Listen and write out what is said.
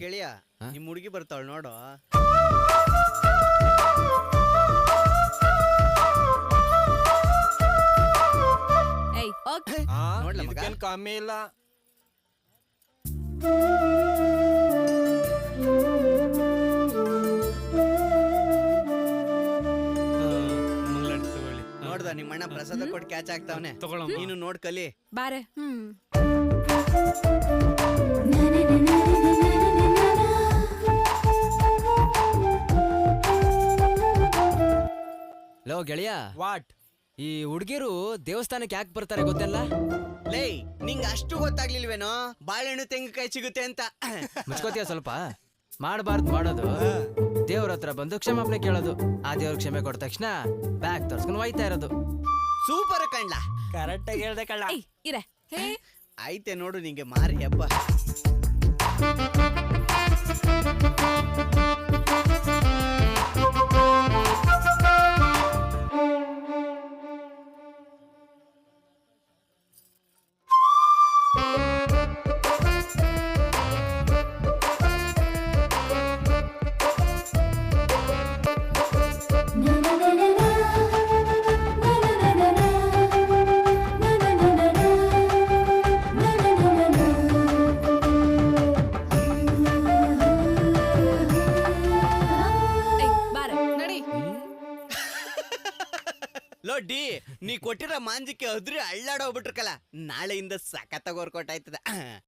ಗೆಳೆಯ ನಿಮ್ ಹುಡುಗಿ ಬರ್ತಾಳ ನೋಡು. ನೋಡ್ಲ ಮಗ ಕಮ್ಮಿ ಇಲ್ಲ. ನೋಡ್ದ ನಿಮ್ಮಣ್ಣ ಪ್ರಸಾದ ಕೊಟ್ಟು ಕ್ಯಾಚ್ ಆಗ್ತಾವನೆ. ನೀನು ನೋಡ್ ಕಲಿ ಬಾರೆ. ಲೋ ಗೆಳೆಯ, ವಾಟ್? ಈ ಹುಡ್ಗಿರು ದೇವಸ್ಥಾನಕ್ಕೆ ಯಾಕೆ ಬರ್ತಾರೆ ಗೊತ್ತಲ್ಲ? ಲೇ ನಿಂಗ ಅಷ್ಟು ಗೊತ್ತಾಗ್ಲಿಲ್ವೇನೋ ಬಾಳೆಹಣ್ಣು ತೆಂಗಿನಕಾಯಿ ಸಿಗುತ್ತೆ ಅಂತ? ಮುಚ್ಕೋತೀಯ ಸ್ವಲ್ಪ? ಮಾಡಬಾರ್ದು ಮಾಡೋದು, ದೇವ್ರ ಹತ್ರ ಬಂದು ಕ್ಷಮಾಪಣೆ ಕೇಳೋದು. ಆ ದೇವ್ರ ಕ್ಷಮೆ ಕೊಟ್ಟ ತಕ್ಷಣ ಬ್ಯಾಗ್ ತರ್ಸ್ಕೊಂಡು ಹೋಯ್ತಾ ಇರೋದು. ಸೂಪರ್ ಕಣ್ಲಾ, ಕರೆಕ್ಟ್ ಆಗಿ ಹೇಳ್ದೆ ಕಳ್ಳ. ಆಯ್ತೆ ನೋಡು ನಿಂಗೆ ಮಾರಿ ಹಬ್ಬ. ಲೋಡ್ಡಿ ನೀ ಕೊಟ್ಟಿರೋ ಮಾಂಜಿಕ್ಕೆ ಅದ್ರಿ ಅಳ್ಳಾಡೋಗ್ಬಿಟ್ರಕಲ್ಲ, ನಾಳೆಯಿಂದ ಸಖತ್ತಾಗಿ ವರ್ಕೌಟ್ ಆಯ್ತದ.